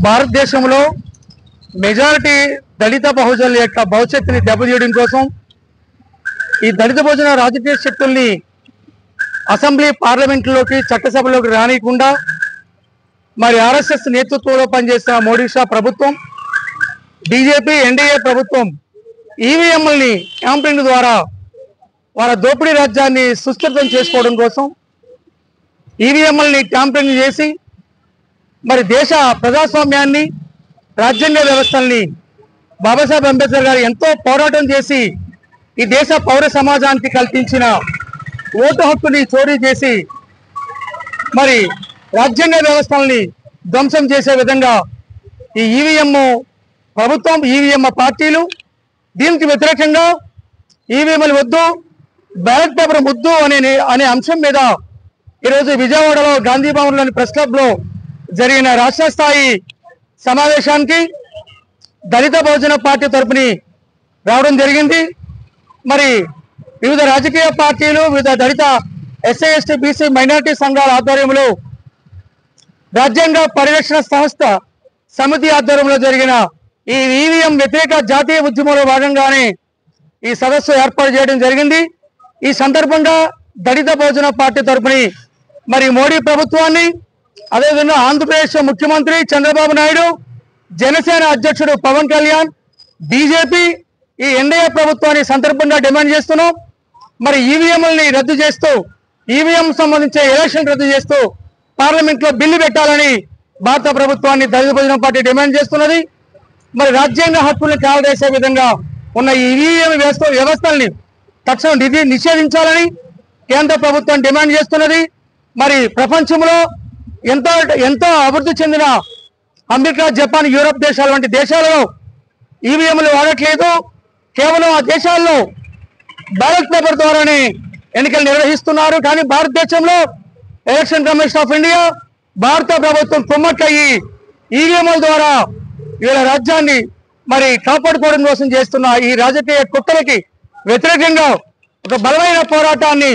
భారతదేశంలో మెజారిటీ దళిత బహుజనుల యొక్క భవిష్యత్తుని దెబ్బతీయడం కోసం ఈ దళిత బహుజన రాజకీయ శక్తుల్ని అసెంబ్లీ పార్లమెంటులోకి చట్టసభలోకి రానియకుండా మరి ఆర్ఎస్ఎస్ నేతృత్వంలో పనిచేసిన మోడీ షా ప్రభుత్వం, బీజేపీ ఎన్డీఏ ప్రభుత్వం ఈవీఎంలని ట్యాంపరింగ్ ద్వారా వాళ్ళ దోపిడీ రాజ్యాన్ని సుస్థిరం చేసుకోవడం కోసం ఈవీఎంలని ట్యాంపరింగ్ చేసి మరి దేశ ప్రజాస్వామ్యాన్ని, రాజ్యాంగ వ్యవస్థల్ని బాబాసాహెబ్ అంబేద్కర్ గారు ఎంతో పోరాటం చేసి ఈ దేశ పౌర సమాజానికి కల్పించిన ఓటు హక్కుని చోరీ చేసి మరి రాజ్యాంగ వ్యవస్థల్ని ధ్వంసం చేసే విధంగా ఈ ఈవీఎం ప్రభుత్వం, ఈవీఎం పార్టీలు దీనికి వ్యతిరేకంగా ఈవీఎంలు వద్దు, బ్యాలెట్ పేపర్ ముద్దు అనే అంశం మీద ఈరోజు విజయవాడలో గాంధీ భవన్లోని ప్రెస్ క్లబ్లో జరిగిన రాష్ట్ర స్థాయి సమావేశానికి దళిత బహుజన పార్టీ తరపుని రావడం జరిగింది. మరి వివిధ రాజకీయ పార్టీలు, వివిధ దళిత ఎస్సీ ఎస్టీ బీసీ మైనారిటీ సంఘాల ఆధ్వర్యంలో రాజ్యాంగ పరిరక్షణ సంస్థ సమితి ఆధ్వర్యంలో జరిగిన ఈ ఈవీఎం వ్యతిరేక జాతీయ ఉద్యమంలో భాగంగానే ఈ సదస్సు ఏర్పాటు చేయడం జరిగింది. ఈ సందర్భంగా దళిత బహుజన పార్టీ తరపుని మరి మోడీ ప్రభుత్వాన్ని, అదేవిధంగా ఆంధ్రప్రదేశ్ ముఖ్యమంత్రి చంద్రబాబు నాయుడు, జనసేన అధ్యక్షుడు పవన్ కళ్యాణ్, బీజేపీ, ఈ ఎన్డీఏ ప్రభుత్వాన్ని సందర్భంగా డిమాండ్ చేస్తున్నాం. మరి ఈవీఎంలని రద్దు చేస్తూ, ఈవీఎం సంబంధించిన ఎలక్షన్ రద్దు చేస్తూ పార్లమెంట్ లో బిల్లు పెట్టాలని భారత ప్రభుత్వాన్ని దళిత బహుజన పార్టీ డిమాండ్ చేస్తున్నది. మరి రాజ్యాంగ హక్కులను కాలదేసే విధంగా ఉన్న ఈ ఈవీఎం వ్యవస్థల్ని తక్షణం నిషేధించాలని కేంద్ర ప్రభుత్వం డిమాండ్ చేస్తున్నది. మరి ప్రపంచంలో ఎంతో అభివృద్ధి చెందిన అమెరికా, జపాన్, యూరప్ దేశాల వంటి దేశాలలో ఈవీఎంలు వాడట్లేదు. కేవలం ఆ దేశాల్లో బ్యాలెట్ పేపర్ ద్వారానే ఎన్నికలు నిర్వహిస్తున్నారు. కానీ భారతదేశంలో ఎలక్షన్ కమిషన్ ఆఫ్ ఇండియా, భారత ప్రభుత్వం కుమ్మక్కయ్యి ఈవీఎంల ద్వారా వీళ్ళ రాజ్యాన్ని మరి కాపాడుకోవడం కోసం చేస్తున్న ఈ రాజకీయ కుట్రలకి వ్యతిరేకంగా ఒక బలమైన పోరాటాన్ని,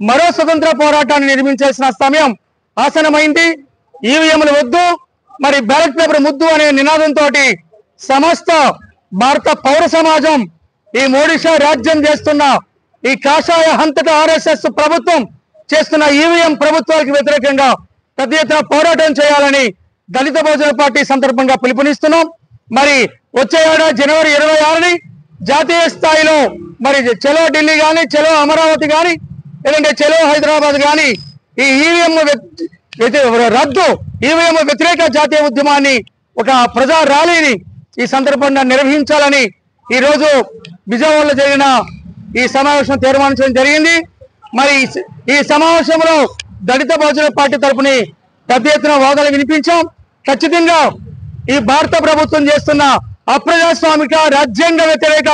మరో స్వతంత్ర పోరాటాన్ని నిర్మించాల్సిన సమయం ఆసనమైంది. ఈవీఎంలు వద్దు, మరి బ్యాలెట్ పేపర్ ముద్దు అనే నినాదంతో సమస్త భారత పౌర సమాజం ఈ మోడీ షా రాజ్యం చేస్తున్న ఈ కాషాయ హంతక ఆర్ఎస్ఎస్ ప్రభుత్వం చేస్తున్న ఈవీఎం ప్రభుత్వాలకు వ్యతిరేకంగా పెద్ద ఎత్తున పోరాటం చేయాలని దళిత బహుజన పార్టీ సందర్భంగా పిలుపునిస్తున్నాం. మరి వచ్చే ఏడాది జనవరి 26ని జాతీయ స్థాయిలో మరి చలో ఢిల్లీ కానీ, చలో అమరావతి కానీ, లేదంటే చలో హైదరాబాద్ కానీ ఈ ఈవీఎం రద్దు, ఈవీఎం వ్యతిరేక జాతీయ ఉద్యమాన్ని, ఒక ప్రజా ర్యాలీని ఈ సందర్భంగా నిర్వహించాలని ఈరోజు విజయవాడలో జరిగిన ఈ సమావేశం తీర్మానించడం జరిగింది. మరి ఈ సమావేశంలో దళిత బహుజన పార్టీ తరపుని పెద్ద ఎత్తున వాదనలు వినిపించాం. ఖచ్చితంగా ఈ భారత ప్రభుత్వం చేస్తున్న అప్రజాస్వామిక, రాజ్యాంగ వ్యతిరేక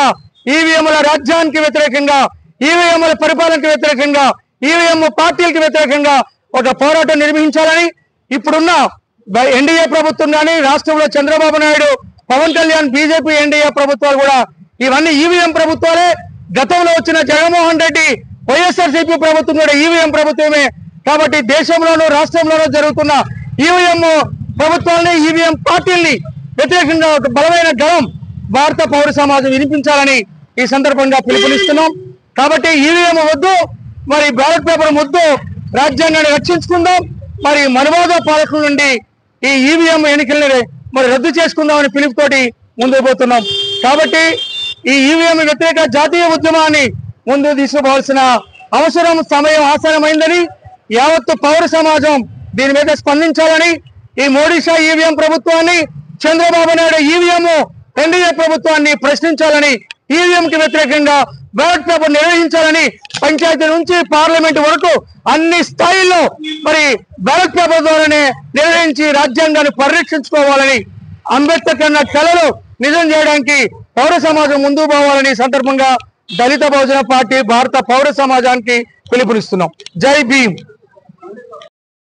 ఈవీఎంల రాజ్యానికి వ్యతిరేకంగా, ఈవీఎంల పరిపాలనకు వ్యతిరేకంగా, ఈవీఎం పార్టీలకు వ్యతిరేకంగా ఒక పోరాటం నిర్వహించాలని ఇప్పుడున్న ఎన్డీఏ ప్రభుత్వం కానీ, రాష్ట్రంలో చంద్రబాబు నాయుడు, పవన్ కళ్యాణ్, బీజేపీ, ఎన్డీఏ ప్రభుత్వాలు కూడా ఇవన్నీ ఈవీఎం ప్రభుత్వాలే. గతంలో వచ్చిన జగన్మోహన్ రెడ్డి, వైఎస్ఆర్సీపీ ప్రభుత్వం కూడా ఈవీఎం ప్రభుత్వమే. కాబట్టి దేశంలోనూ రాష్ట్రంలోనూ జరుగుతున్న ఈవీఎం ప్రభుత్వాలని, ఈవీఎం పార్టీల్ని వ్యతిరేకంగా ఒక బలమైన గళం భారత పౌర సమాజం వినిపించాలని ఈ సందర్భంగా పిలుపునిస్తున్నాం. కాబట్టి ఈవీఎం వద్దు, మరి బ్యాలెట్ పేపర్ ముద్దు, రాజ్యాంగాన్ని రక్షించుకుందాం. మరి మనువాద పాలకుల నుండి ఈ ఈవీఎం ఎన్నికల్ని మరి రద్దు చేసుకుందామని పిలుపుతోటి ముందుకు పోతున్నాం. కాబట్టి ఈ ఈవీఎం వ్యతిరేక జాతీయ ఉద్యమాన్ని ముందుకు తీసుకుపోవాల్సిన అవసరం, సమయం ఆసన్నమైందని యావత్తు పౌర సమాజం దీని మీద స్పందించాలని, ఈ మోడీ షా ఈవీఎం ప్రభుత్వాన్ని, చంద్రబాబు నాయుడు ఈవీఎం ఎన్డీఏ ప్రభుత్వాన్ని ప్రశ్నించాలని, ఈవీఎంకి వ్యతిరేకంగా బ్యాలెట్ పేపర్ నిర్వహించాలని పంచాయతీ నుంచి పార్లమెంట్ వరకు అన్ని స్థాయిల్లో మరి బ్యాలెట్ పేపర్ ద్వారానే నిర్వహించి రాజ్యాంగాన్ని పరిరక్షించుకోవాలని, అంబేద్కర్ కన్నా కళలు నిజం చేయడానికి పౌర సమాజం ముందుకు పోవాలని సందర్భంగా దళిత బహుజన పార్టీ భారత పౌర సమాజానికి పిలుపునిస్తున్నాం. జై భీమ్.